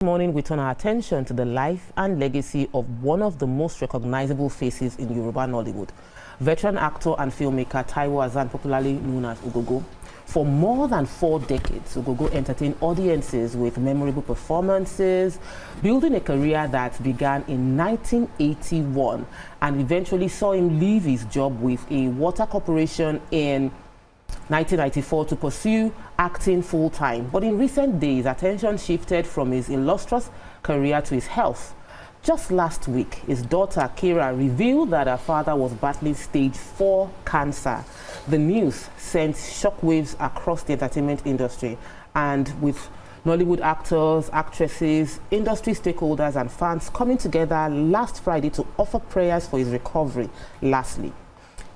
This morning, we turn our attention to the life and legacy of one of the most recognizable faces in Yoruba Nollywood, veteran actor and filmmaker Taiwo Hassan, popularly known as Ogogo. For more than 4 decades, Ogogo entertained audiences with memorable performances, building a career that began in 1981 and eventually saw him leave his job with a water corporation in 1994 to pursue acting full-time. But in recent days, attention shifted from his illustrious career to his health. Just last week, his daughter Kira revealed that her father was battling stage 4 cancer. The news sent shockwaves across the entertainment industry, and with Nollywood actors, actresses, industry stakeholders and fans coming together last Friday to offer prayers for his recovery. Lastly,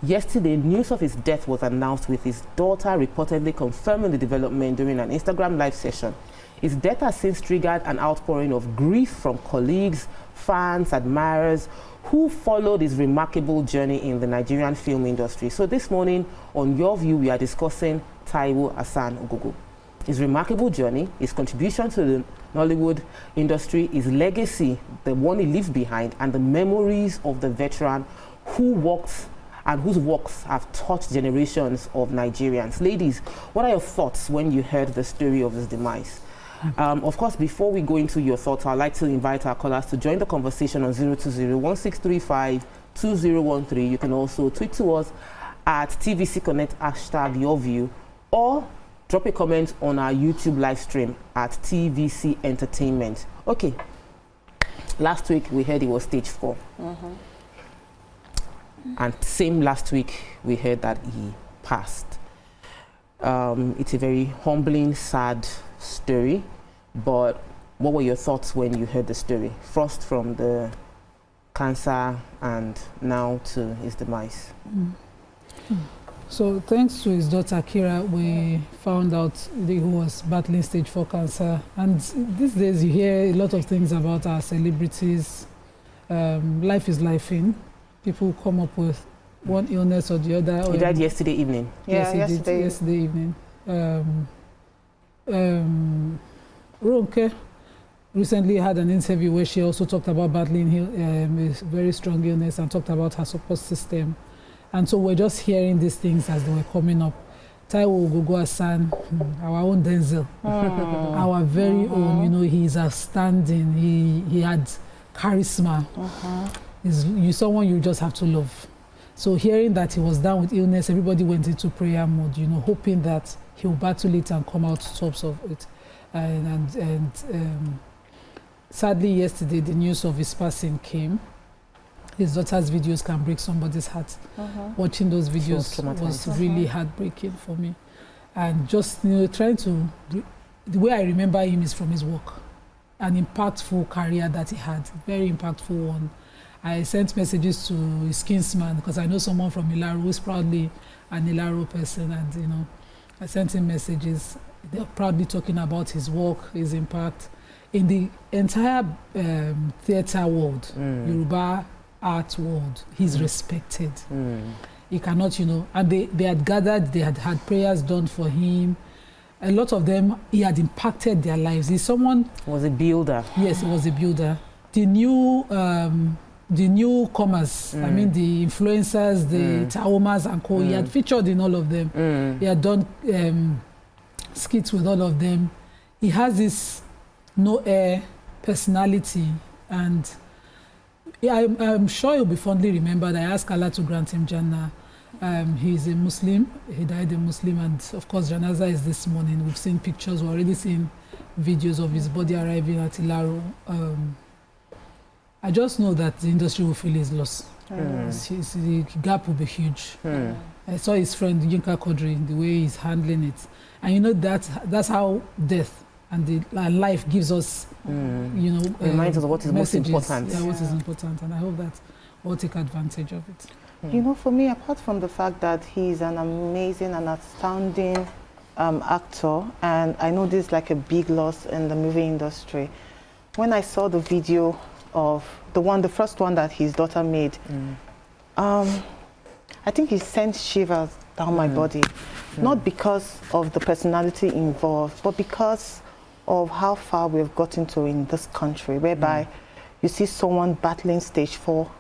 yesterday, news of his death was announced, with his daughter reportedly confirming the development during an Instagram live session. His death has since triggered an outpouring of grief from colleagues, fans, admirers who followed his remarkable journey in the Nigerian film industry. So this morning, on Your View, we are discussing Taiwo Hassan Ogogo. His remarkable journey, his contribution to the Nollywood industry, his legacy, the one he leaves behind, and the memories of the veteran who walked and whose works have touched generations of Nigerians. Ladies, what are your thoughts when you heard the story of his demise? Of course, before we go into your thoughts, I'd like to invite our callers to join the conversation on 020-1635-2013. You can also tweet to us at TVC Connect #YourView, or drop a comment on our YouTube live stream at TVC Entertainment. Okay, last week we heard it was stage 4. And same last week, we heard that he passed. It's a very humbling, sad story, but what were your thoughts when you heard the story? First from the cancer and now to his demise. So thanks to his daughter Kira, we found out that he was battling stage 4 cancer. And these days you hear a lot of things about our celebrities. Life is life in. People come up with one illness or the other. He died yesterday evening. Yes, he did yesterday evening. Ronke recently had an interview where she also talked about battling a very strong illness and talked about her support system. And so we're just hearing these things as they were coming up. Taiwo Ogogo Hassan, our own Denzel, our very own, you know, he's outstanding. He had charisma. Is someone you just have to love. So hearing that he was down with illness, everybody went into prayer mode, you know, hoping that he'll battle it and come out tops of it. And sadly, yesterday, the news of his passing came. His daughter's videos can break somebody's heart. Watching those videos was really heartbreaking for me. And just, you know, trying to, the way I remember him is from his work. An impactful career that he had, very impactful one. I sent messages to his kinsman because I know someone from Ilaro who's proudly an Ilaro person, and you know, I sent him messages. They're proudly talking about his work, his impact in the entire theatre world, Yoruba art world. He's respected. He cannot, you know, and they had gathered, they had prayers done for him. A lot of them, he had impacted their lives. He's someone Was a builder. Yes, he was a builder. The newcomers, I mean the influencers, the Taomas and co, he had featured in all of them. He had done skits with all of them. He has this no-air personality, and I'm sure he'll be fondly remembered. I asked Allah to grant him Jannah. He's a Muslim. He died a Muslim, and of course Janaza is this morning. We've seen pictures, we've already seen videos of his body arriving at Ilaro. I just know that the industry will feel his loss. The gap will be huge. I saw his friend Yinka Kodri, the way he's handling it. And you know, that's how death and life gives us, you know, reminds us of what is messages. most important. Yeah, what is important. And I hope that we'll take advantage of it. You know, for me, apart from the fact that he's an amazing and outstanding actor, and I know this is like a big loss in the movie industry, when I saw the video of the first one that his daughter made, I think it sent shivers down my body. Not because of the personality involved, but because of how far we've gotten to in this country, whereby you see someone battling stage 4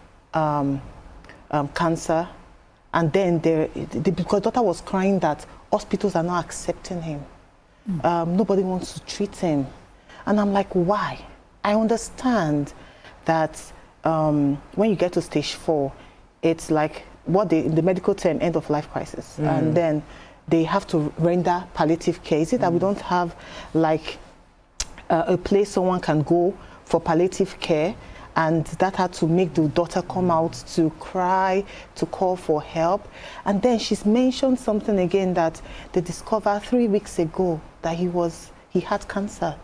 cancer, and then because daughter was crying that hospitals are not accepting him. Nobody wants to treat him. And I'm like, why? I understand that when you get to stage 4, it's like what the medical term, end of life crisis. And then they have to render palliative care. Is it that we don't have like a place someone can go for palliative care? And that had to make the daughter come out to cry, to call for help. And then she's mentioned something again that they discovered 3 weeks ago that he had cancer.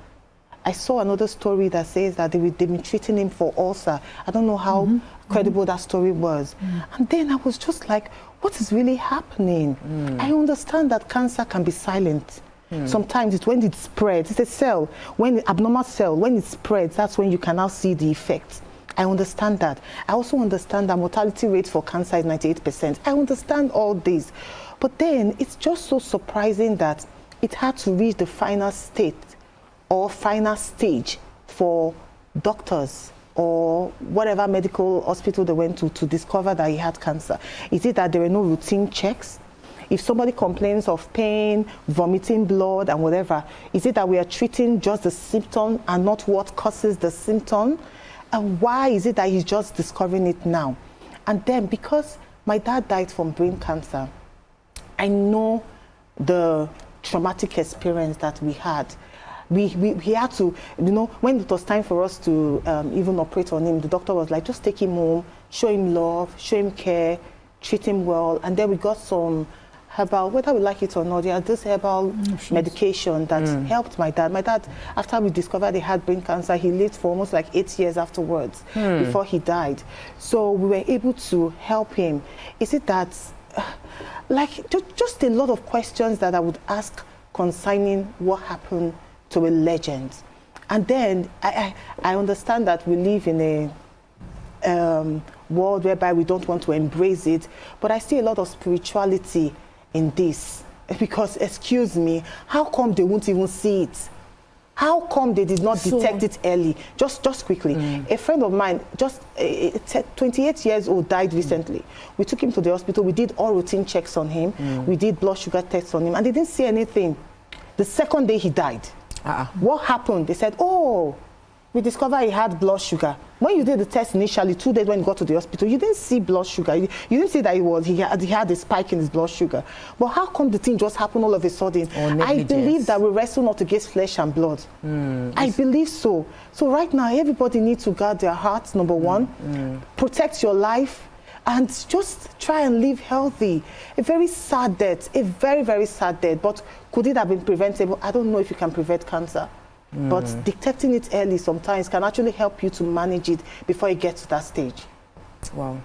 I saw another story that says that they've been treating him for ulcer. I don't know how credible that story was. And then I was just like, what is really happening? I understand that cancer can be silent. Sometimes it's when it spreads. It's a cell, abnormal cell, when it spreads, that's when you can now see the effects. I understand that. I also understand that mortality rate for cancer is 98%. I understand all this. But then it's just so surprising that it had to reach the final state or final stage for doctors or whatever medical hospital they went to discover that he had cancer. Is it that there were no routine checks? If somebody complains of pain, vomiting blood and whatever, is it that we are treating just the symptom and not what causes the symptom? And why is it that he's just discovering it now? And then because my dad died from brain cancer, I know the traumatic experience that we had. We had to, when it was time for us to even operate on him, the doctor was like, just take him home, show him love, show him care, treat him well. And then we got some herbal, whether we like it or not, this herbal medication that helped my dad. My dad, after we discovered he had brain cancer, he lived for almost like 8 years afterwards before he died. So we were able to help him. Is it that, just a lot of questions that I would ask concerning what happened to a legend. And then I understand that we live in a world whereby we don't want to embrace it, but I see a lot of spirituality in this. Because, excuse me, how come they won't even see it? How come they did not detect it early? Just quickly. A friend of mine, 28 years old, died recently. We took him to the hospital. We did all routine checks on him. We did blood sugar tests on him, and they didn't see anything. The second day he died. What happened? They said, oh, we discovered he had blood sugar. When you did the test initially, 2 days when he got to the hospital, you didn't see blood sugar. You didn't see that he had a spike in his blood sugar. But how come the thing just happened all of a sudden? I believe that we wrestle not against flesh and blood. I believe so. So right now, everybody needs to guard their hearts, number one. Protect your life. And just try and live healthy. A very sad death, a very, very sad death. But could it have been preventable? I don't know if you can prevent cancer. But detecting it early sometimes can actually help you to manage it before you get to that stage. Wow.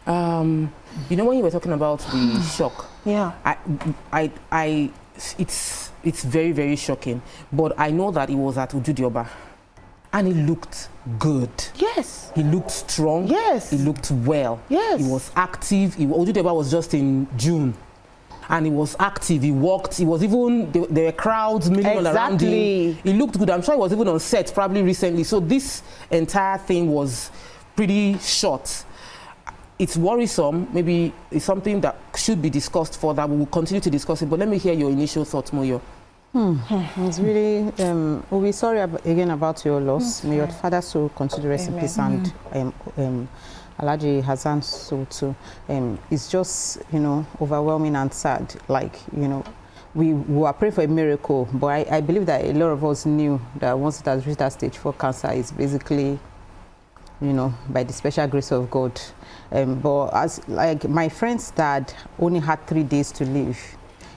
When you were talking about the shock, it's very, very shocking. But I know that it was at Ujudioba. And he looked good. Yes. He looked strong. Yes. He looked well. Yes. He was active. Ojudeba was just in June. And he was active. He walked. He was even, there were crowds milling all around him. He looked good. I'm sure he was even on set probably recently. So this entire thing was pretty short. It's worrisome. Maybe it's something that should be discussed further. We will continue to discuss it. But let me hear your initial thoughts, Moyo. It's really, we're sorry again about your loss. May your father soul continue to rest in peace, and Alhaji Hassan soul too. It's just, overwhelming and sad. Like, we were praying for a miracle, but I believe that a lot of us knew that once it has reached that stage 4 cancer, it's basically, by the special grace of God. But as like my friend's dad only had 3 days to live.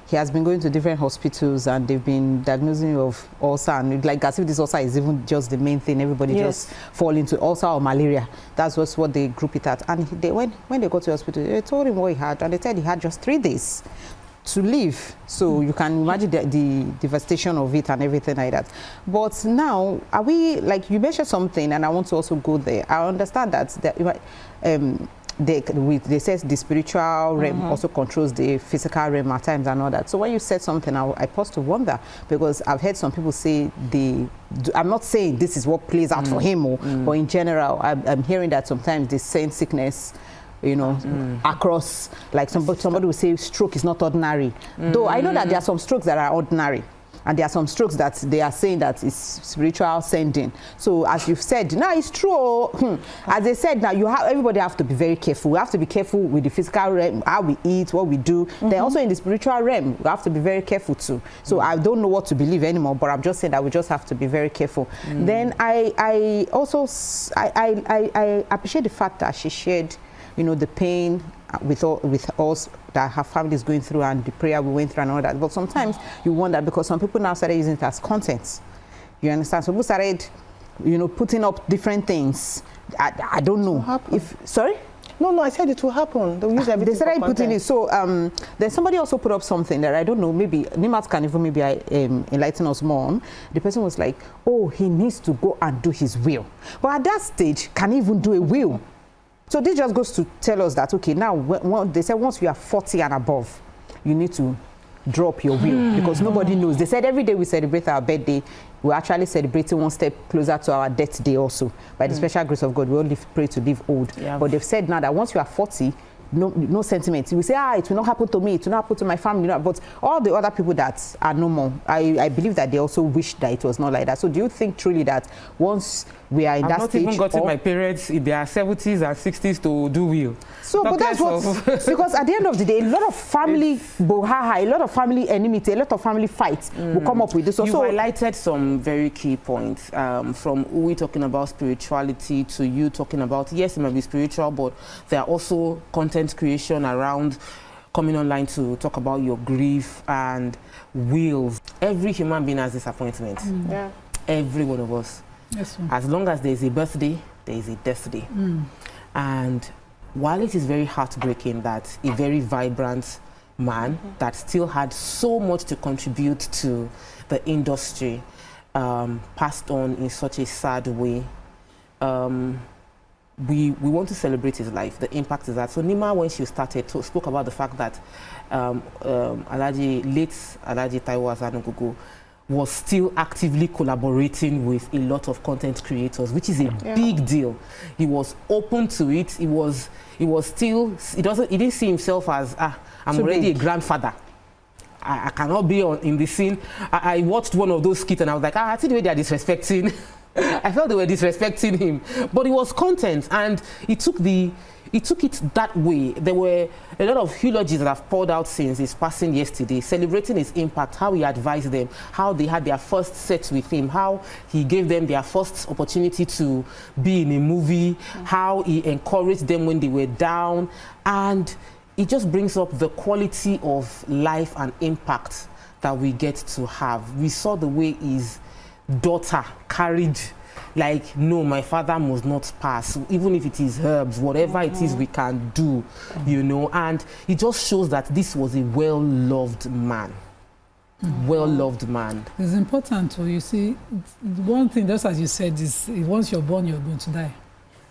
He has been going to different hospitals and they've been diagnosing him of ulcer, and like as if this ulcer is even just the main thing. Everybody just fall into ulcer or malaria. That's just what they group it at. And when they got to the hospital, they told him what he had, and they said he had just 3 days to live. So you can imagine the devastation of it and everything like that. But now, you mentioned something, and I want to also go there. I understand that they said the spiritual realm also controls the physical realm at times and all that. So when you said something, I paused to wonder, because I've heard some people say I'm not saying this is what plays out for him, but in general, I'm hearing that sometimes they send sickness, you know, across, like somebody will say stroke is not ordinary. Though I know that there are some strokes that are ordinary, and there are some strokes that they are saying that is spiritual sending. So as you've said, now it's true. As they said, now everybody have to be very careful. We have to be careful with the physical realm, how we eat, what we do. Then also in the spiritual realm, we have to be very careful too. So I don't know what to believe anymore, but I'm just saying that we just have to be very careful. Then I also appreciate the fact that she shared, you know, the pain with us that her family is going through and the prayer we went through and all that. But sometimes you wonder, because some people now started using it as content. You understand? So people started, you know, putting up different things. I don't know. Sorry? No, I said it will happen. They'll use everything. They started putting it. So then somebody also put up something that I don't know, maybe Nimat can even maybe enlighten us more on. The person was like, oh, he needs to go and do his will. But at that stage, can he even do a will? So this just goes to tell us that, okay, now they said once you are 40 and above, you need to drop your will, because nobody knows. They said every day we celebrate our birthday, we're actually celebrating one step closer to our death day also. By the special grace of God, we all pray to live old. Yeah. But they've said now that once you are 40, no sentiment. You will say, it will not happen to me, it will not happen to my family. But all the other people that are no more, I believe that they also wish that it was not like that. So do you think truly that once we are in that stage... I've not even gotten my parents in their 70s and 60s to do will. So, but that's what... because at the end of the day, a lot of family bohaha, a lot of family enmity, a lot of family fights will come up with this. You highlighted some very key points, from we talking about spirituality to you talking about, yes, it might be spiritual, but there are also content creation around coming online to talk about your grief and wills. Every human being has disappointment. Yeah. Every one of us. Yes, as long as there is a birthday, there is a death day. And while it is very heartbreaking that a very vibrant man that still had so much to contribute to the industry passed on in such a sad way, we want to celebrate his life, the impact is that. So Nima, when she started, spoke about the fact that late Alhaji Taiwo Hassan Ogogo was still actively collaborating with a lot of content creators, which is a big deal. He was open to it. He didn't see himself as, I'm already a grandfather. I cannot be in the scene. I watched one of those skits and I was like, I see the way they are disrespecting. I felt they were disrespecting him. But it was content, and he took it that way. There were a lot of eulogies that have poured out since his passing yesterday, celebrating his impact, how he advised them, how they had their first set with him, how he gave them their first opportunity to be in a movie, how he encouraged them when they were down. And it just brings up the quality of life and impact that we get to have. We saw the way his daughter carried, like, no, my father must not pass, even if it is herbs, whatever it is we can do, you know. And it just shows that this was a well-loved man. Well-loved man. It's important to, you see, one thing, just as you said, is once you're born, you're going to die.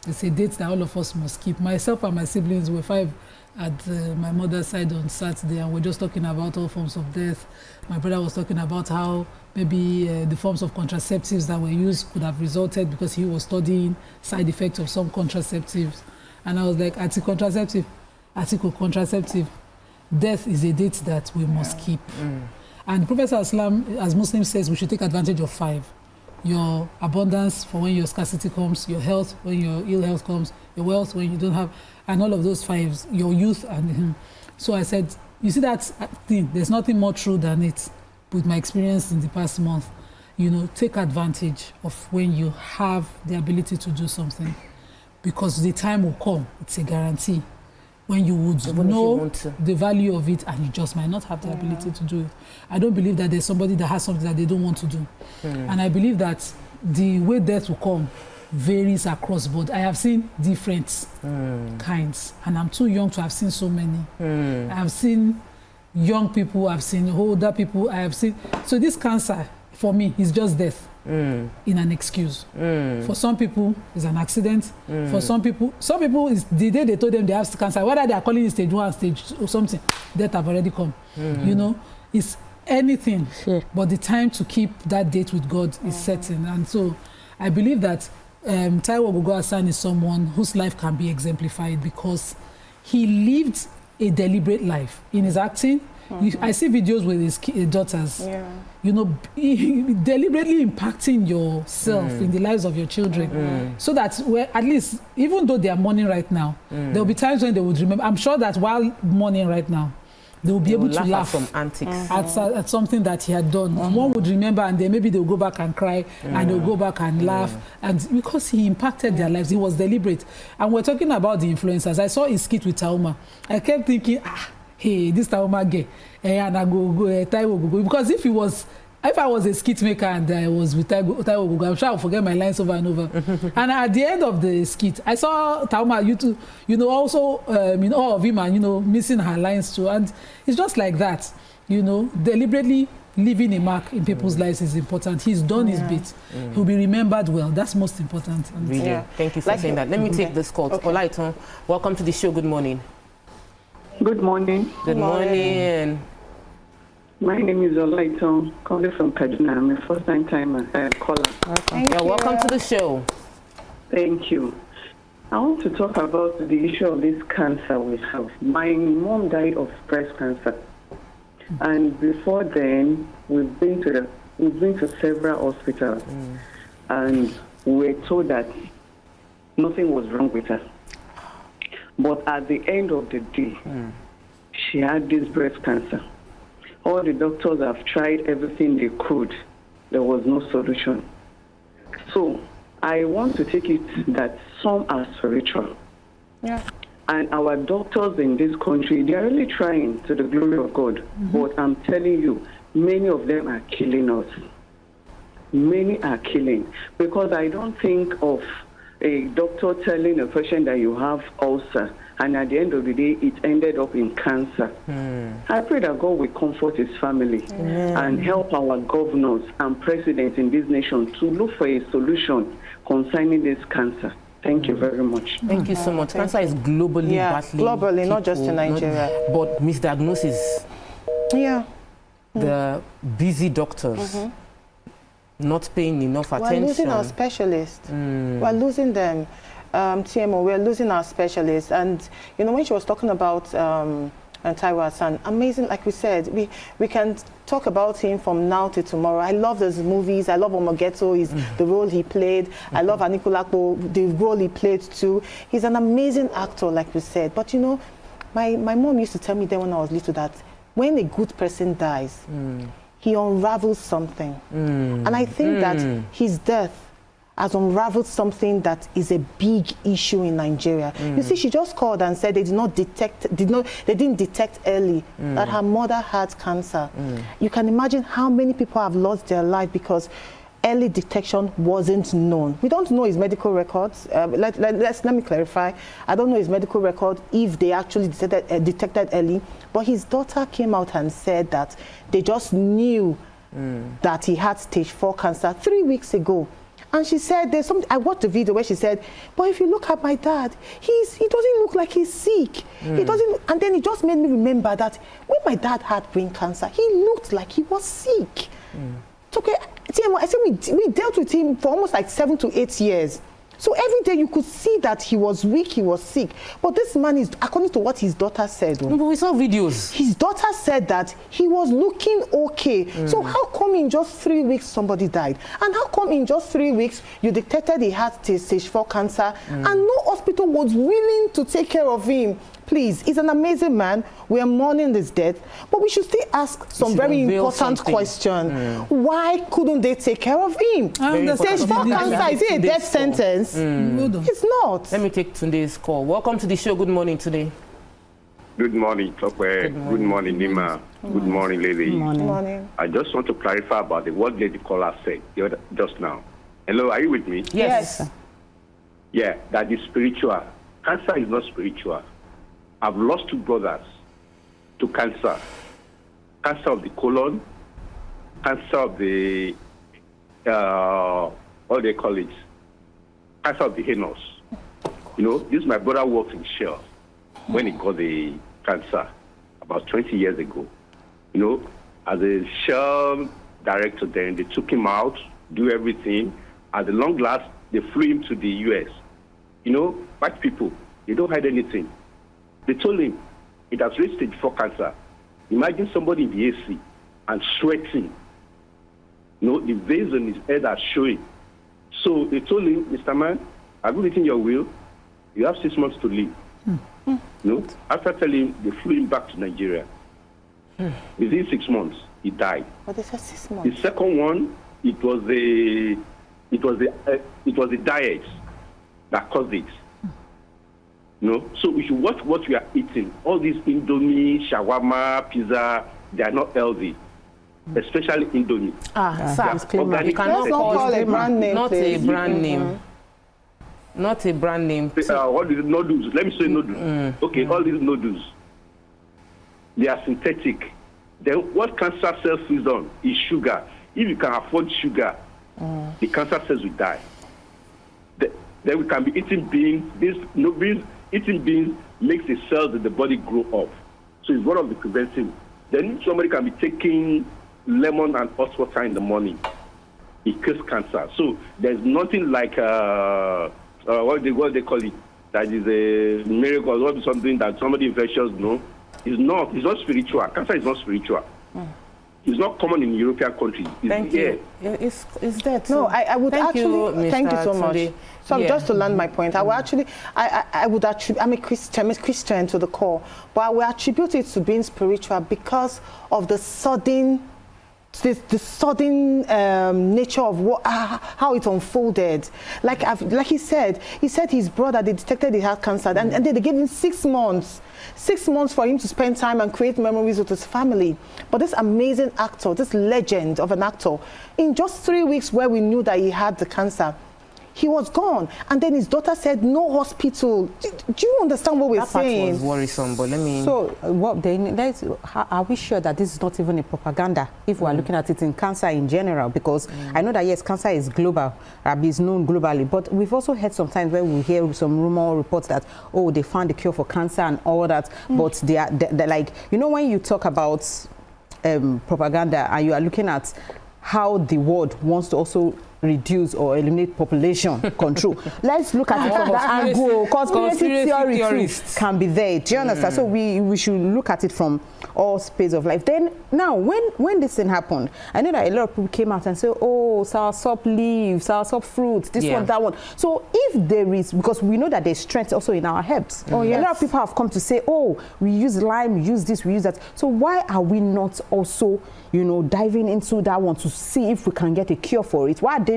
It's a date that all of us must keep. Myself and my siblings were 5 at my mother's side on Saturday, and we're just talking about all forms of death. My brother was talking about how maybe the forms of contraceptives that were used could have resulted, because he was studying side effects of some contraceptives. And I was like, article contraceptive, death is a date that we must keep. And Prophet Islam, as Muslims, says we should take advantage of 5. Your abundance for when your scarcity comes, your health when your ill health comes, your wealth when you don't have, and all of those 5, your youth. And so I said, you see that thing, there's nothing more true than it. With my experience in the past month, you know, take advantage of when you have the ability to do something, because the time will come, it's a guarantee, when you would know the value of it, and you just might not have the ability to do it. I don't believe that there's somebody that has something that they don't want to do. And I believe that the way death will come varies across board. I have seen different kinds, and I'm too young to have seen so many. I have seen young people, I've seen older people, I have seen. So this cancer for me, it's just death in an excuse. For some people, it's an accident. For some people, is the day they told them they have cancer, whether they are calling it stage 1, stage 2 or something, death have already come. You know, it's anything, but the time to keep that date with God is certain. And so I believe that Taiwo Hassan is someone whose life can be exemplified because he lived a deliberate life in his acting. I see videos with his daughters, you know, deliberately impacting yourself in the lives of your children, so that at least, even though they are mourning right now, there will be times when they would remember. I'm sure that while mourning right now, they will be able to laugh at some antics, at something that he had done. One would remember, and then maybe they'll go back and cry, and they'll go back and laugh. And because he impacted their lives, he was deliberate. And we're talking about the influencers. I saw his skit with Tauma. I kept thinking, hey, this Tauma gay, and I go Taiwo Ogogo. Because if I was a skit maker and I was with Taiwo Ogogo, I'm sure I'll forget my lines over and over. And at the end of the skit, I saw Tauma, you know, also in all of him, and, you know, missing her lines too. And it's just like that, you know, deliberately leaving a mark in people's lives is important. He's done his bit. He'll be remembered well. That's most important. Really, thank you for saying that. Let me take this call. Olaiton, welcome to the show. Good morning. Good morning. Good morning. My name is Olaiton, calling from Kaduna. I'm a first-time caller. Welcome to the show. Thank you. I want to talk about the issue of this cancer we have. My mom died of breast cancer, and before then, we've been to several hospitals, and we were told that nothing was wrong with her. But at the end of the day, she had this breast cancer. All the doctors have tried everything they could. There was no solution. So I want to take it that some are spiritual. And our doctors in this country, they are really trying to the glory of God. But I'm telling you, many of them are killing us. Many are killing. Because I don't think of a doctor telling a patient that you have ulcer, and at the end of the day, it ended up in cancer. I pray that God will comfort his family and help our governors and presidents in this nation to look for a solution concerning this cancer. Thank you very much. Thank you so much. Cancer is globally battling globally, people, not just in Nigeria. But misdiagnosis. The busy doctors. Not paying enough attention. We're losing our specialists. We're losing them. TMO, we're losing our specialists. And, you know, when she was talking about Taiwo Hassan, amazing, like we said, we can talk about him from now to tomorrow. I love those movies. I love Omogeto, the role he played. I love Anikulapo, the role he played too. He's an amazing actor, like we said. But, you know, my mom used to tell me then when I was little that when a good person dies, he unravels something. And I think that his death has unraveled something that is a big issue in Nigeria. You see, she just called and said they didn't detect early that her mother had cancer. You can imagine how many people have lost their life because early detection wasn't known. We don't know his medical records. Let me clarify. I don't know his medical record if they actually detected early, but his daughter came out and said that they just knew that he had stage 4 cancer 3 weeks ago. And she said, there's something, I watched the video where she said, but if you look at my dad, he doesn't look like he's sick. He doesn't, and then it just made me remember that when my dad had brain cancer, he looked like he was sick. It's okay, I said we dealt with him for almost like 7 to 8 years. So every day you could see that he was weak, he was sick. But this man is, according to what his daughter said. No, but we saw videos. His daughter said that he was looking okay. So how come in just 3 weeks somebody died? And how come in just 3 weeks you detected he had stage 4 cancer and no hospital was willing to take care of him? Please, he's an amazing man. We are mourning his death, but we should still ask some very important question. Why couldn't they take care of him? Stage 4 cancer, is it a death sentence? It's not. Let me take today's call. Welcome to the show. Good morning today. Good morning, Tokwe. Good morning, Nima. Good morning, lady. Good morning. I just want to clarify about what lady caller said just now. Hello, are you with me? Yes. Yeah, that is spiritual. Cancer is not spiritual. I've lost 2 brothers to cancer. Cancer of the colon, cancer of the what they call it, cancer of the anus. You know, this my brother worked in Shell when he got the cancer about 20 years ago. You know, as a Shell director then, they took him out, do everything. At the long last, they flew him to the US. You know, white people, they don't hide anything. They told him it has reached stage 4 cancer. Imagine somebody in the AC and sweating. You know, the veins on his head are showing. So they told him, Mr. Man, have you written your will? You have 6 months to live. You know, after telling him, they flew him back to Nigeria. Within 6 months, he died. But they said 6 months. The second one, it was the diet that caused it. You know, so we should watch what we are eating. All these Indomie, shawarma, pizza, they are not healthy. Especially Indomie. Sir, you cannot call a brand name. Not a brand name. Not a brand name. What is noodles? Let me say noodles. Okay, all these noodles, they are synthetic. Then what cancer cells feeds on is sugar. If you can afford sugar, the cancer cells will die. Then we can be eating beans. Eating beans makes the cells in the body grow up. So it's one of the preventive. Then somebody can be taking lemon and hot water in the morning. It kills cancer. So there's nothing like what they call it, that is a miracle, or something that somebody infectious, no. It's not spiritual. Cancer is not spiritual. It's not common in European countries. Thank you. Yeah, it's there too. No, I would thank actually, thank you so much. So just to land my point, I would actually, I'm a Christian to the core, but I will attribute it to being spiritual because of the sudden nature of how it unfolded. Like he said his brother, they detected he had cancer, and then they gave him 6 months. 6 months for him to spend time and create memories with his family. But this amazing actor, this legend of an actor, in just 3 weeks where we knew that he had the cancer, he was gone. And then his daughter said, no hospital. Do you understand what we're saying? That part was worrisome, but let me... So, are we sure that this is not even a propaganda if we're looking at it in cancer in general? Because I know that, yes, cancer is global, is known globally, but we've also heard sometimes where we hear some rumor reports that, oh, they found the cure for cancer and all that, but they're like, you know, when you talk about propaganda and you are looking at how the world wants to also reduce or eliminate population control. Let's look at it from that angle. Conspiracy theory can be there. Do you understand? So we should look at it from all space of life. Then now, when this thing happened, I know that a lot of people came out and said, oh, soursop leaves, soursop fruits, this one, that one. So if there is, because we know that there's strength also in our herbs. Oh, yes. A lot of people have come to say, oh, we use lime, we use this, we use that. So why are we not also, you know, diving into that one to see if we can get a cure for it? Why are they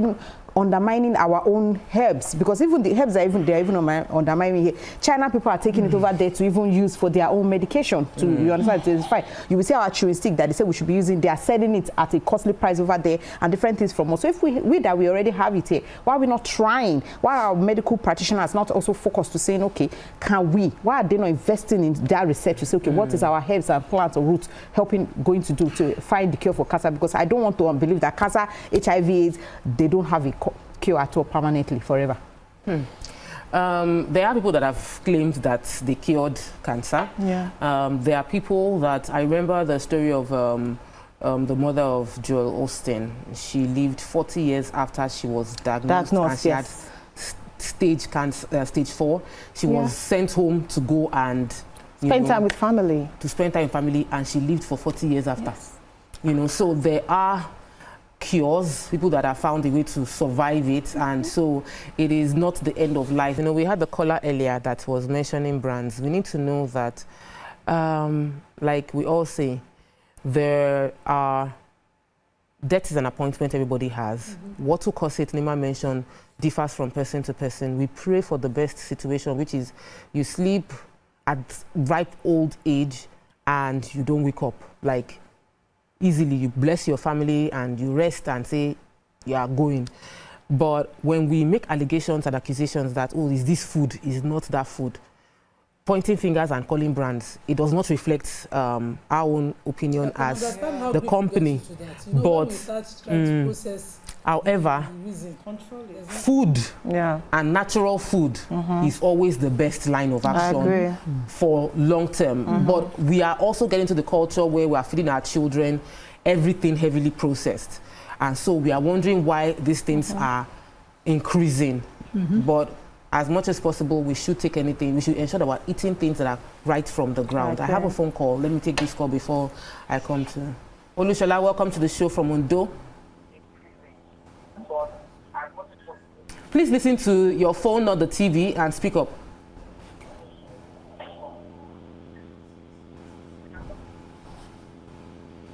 undermining our own herbs? Because even the herbs are they're even undermining here. China people are taking it over there to even use for their own medication. You understand? It's fine. You will see our chewing stick that they say we should be using. They are selling it at a costly price over there and different things from us. So if we already have it here, why are we not trying? Why are our medical practitioners not also focused to saying, okay, can we? Why are they not investing in that research to say, okay, what is our herbs and plants or roots going to do to find the cure for cancer? Because I don't want to believe that cancer, HIV, AIDS, they don't have a cure at all permanently forever. There are people that have claimed that they cured cancer. There are people that, I remember the story of the mother of Joel Osteen. She lived 40 years after she was diagnosed and she had stage 4. She was sent home to go and spend time with family. To spend time with family, and she lived for 40 years after. You know, so there are cures, people that have found a way to survive it, and so it is not the end of life. You know, we had the caller earlier that was mentioning brands. We need to know that, like we all say, there are death is an appointment everybody has. What will cause it, Nima mentioned, differs from person to person. We pray for the best situation, which is you sleep at ripe old age and you don't wake up. Like, easily, you bless your family and you rest and say you are going. But when we make allegations and accusations that, oh, is this food, is not that food, pointing fingers and calling brands, it does not reflect our own opinion as the company. But However, food and natural food is always the best line of action for long term. But we are also getting to the culture where we are feeding our children everything heavily processed. And so we are wondering why these things are increasing. But as much as possible, we should take anything. We should ensure that we're eating things that are right from the ground. I have a phone call. Let me take this call before I come to... Olushola, welcome to the show from Ondo. Please listen to your phone, not the TV, and speak up.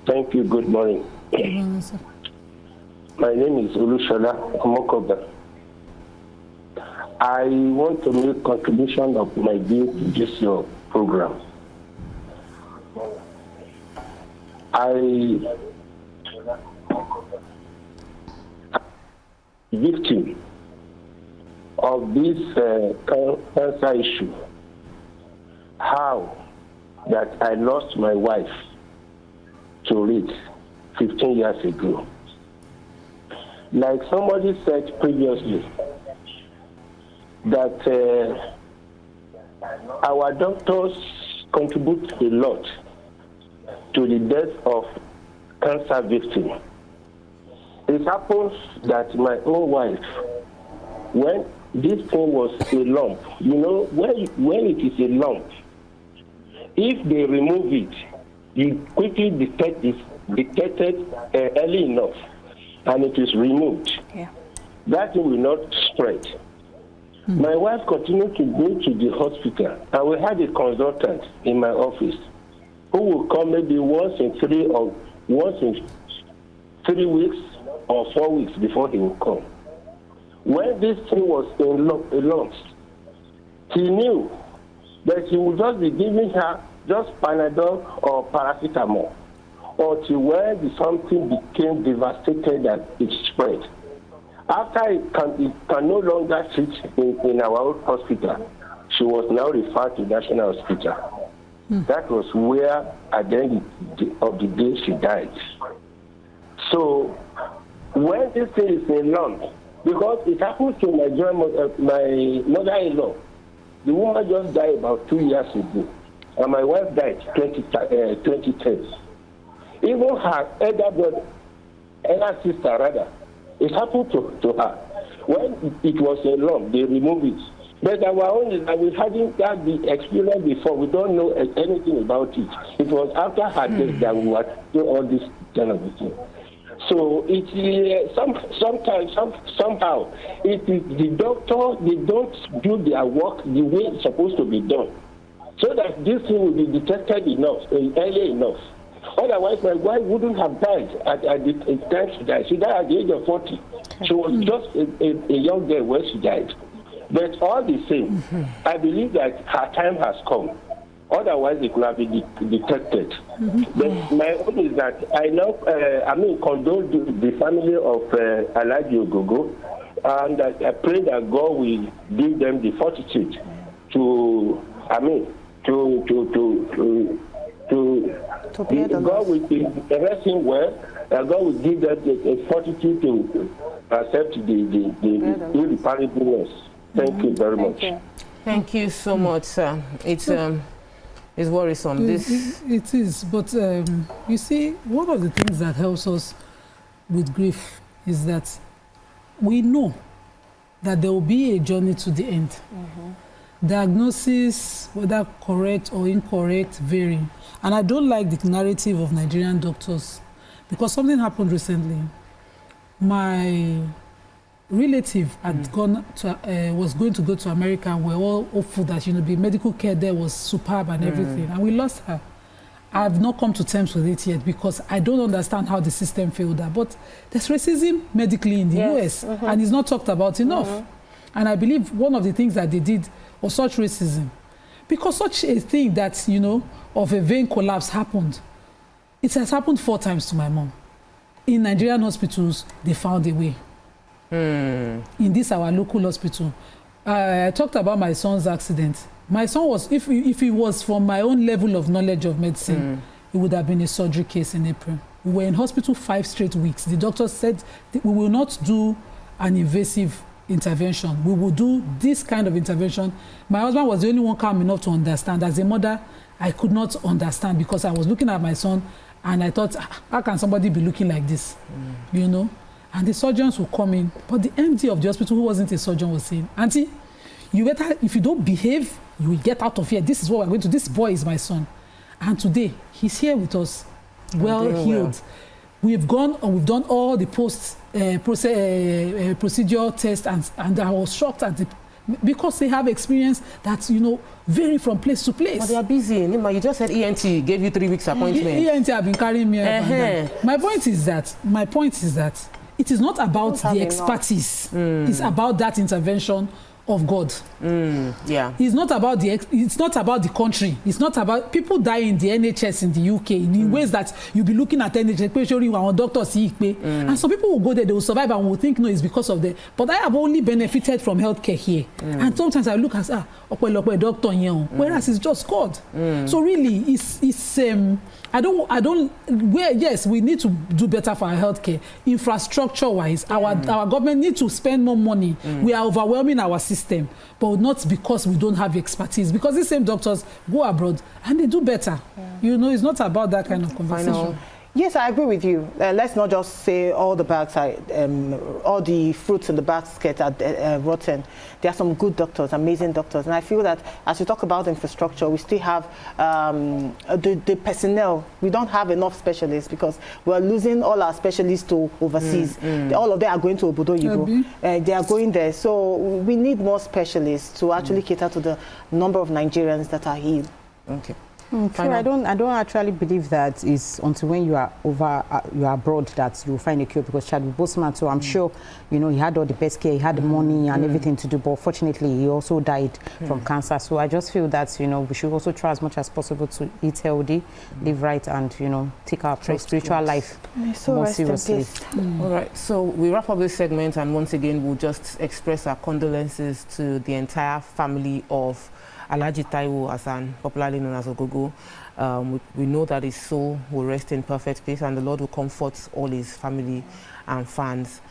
Thank you. Good morning. Good morning, sir. My name is Olushola Ogogo. I want to make contribution of my view to this your program. Victim of this cancer issue, how that I lost my wife to it 15 years ago. Like somebody said previously, that our doctors contribute a lot to the death of cancer victims. It happens that my own wife, when this thing was a lump, you know, when it is a lump, if they remove it, you quickly detect it early enough, and it is removed. That thing will not spread. My wife continued to go to the hospital, and we had a consultant in my office who will come maybe once in 3 weeks or 4 weeks before he will come. When this thing was in lumps, he knew that he would just be giving her just Panadol or paracetamol until when something became devastated that it spread. After it can no longer sit in our old hospital, she was now referred to National Hospital. That was where, at the end of the day, she died. So, when this thing is in lump, because it happened to my mother-in-law, the woman just died about 2 years ago, and my wife died 2010. Even her elder sister, rather, it happened to her. When it was a lump, they removed it. But our own is that we hadn't had the experience before. We don't know anything about it. It was after her death that we were doing all this kind of thing. So it somehow it is the doctor, they don't do their work the way it's supposed to be done, so that this thing will be detected early enough. Otherwise, my wife wouldn't have died at the time she died. She died at the age of 40. She was just a young girl when she died. But all the same, I believe that her time has come. Otherwise, it could have been detected. But my own is that I know, condole the family of Alhaji Ogogo, and I pray that God will give them the fortitude to God will rest him well, and God will give them the fortitude to accept the irreparableness. Thank you very much. Thank you so much, sir. It's worrisome. It is, but you see, one of the things that helps us with grief is that we know that there will be a journey to the end. Diagnosis, whether correct or incorrect, vary. And I don't like the narrative of Nigerian doctors, because something happened recently. My relative had was going to go to America, and we're all hopeful that the medical care there was superb and everything, and we lost her. I've not come to terms with it yet, because I don't understand how the system failed her. But there's racism medically in the US, and it's not talked about enough. And I believe one of the things that they did was such racism, because such a thing that, of a vein collapse happened. It has happened 4 times to my mom. In Nigerian hospitals, they found a way. In this our local hospital, I talked about my son's accident. My son was, if it was from my own level of knowledge of medicine, it would have been a surgery case in April. We were in hospital 5 straight weeks. The doctor said we will not do an invasive intervention. We will do this kind of intervention. My husband was the only one calm enough to understand. As a mother, I could not understand because I was looking at my son and I thought, how can somebody be looking like this? You know? And the surgeons will come in. But the MD of the hospital, who wasn't a surgeon, was saying, Auntie, you better, if you don't behave, you will get out of here. This is what we're going to do. This boy is my son. And today, he's here with us, well healed. We've gone and we've done all the procedure tests, and I was shocked at because they have experience that, you know, vary from place to place. But they are busy. Nima, you just said ENT gave you 3 weeks appointment. ENT have been carrying me up. My point is that it is not about the expertise. It's about that intervention of God. Yeah. It's not about the country. It's not about people die in the NHS in the UK in ways that you'll be looking at NHS, doctors, and some people will go there, they will survive and will think, no, it's because of the. But I have only benefited from healthcare here. And sometimes I look at, doctor here, whereas it's just God. So really, it's yes, we need to do better for our healthcare. Infrastructure-wise, our government needs to spend more money. We are overwhelming our system, but not because we don't have expertise. Because these same doctors go abroad and they do better. You know, it's not about that kind of conversation. Yes, I agree with you. Let's not just say all the bags are, all the fruits in the basket are rotten. There are some good doctors, amazing doctors. And I feel that as we talk about infrastructure, we still have the personnel. We don't have enough specialists because we're losing all our specialists to overseas. All of them are going to Obodo Yibo. They are going there. So we need more specialists to actually cater to the number of Nigerians that are here. Okay. True. I don't actually believe that it's until when you are you are abroad that you will find a cure, because Chadwick Boseman, so I'm sure, you know, he had all the best care, he had the money and everything to do, but fortunately he also died from cancer. So I just feel that, you know, we should also try as much as possible to eat healthy, live right, and, you know, take our spiritual life more seriously. All right, so we wrap up this segment, and once again we'll just express our condolences to the entire family of Alhaji Taiwo Hassan, popularly known as Ogogo. We know that his soul will rest in perfect peace, and the Lord will comfort all his family and fans.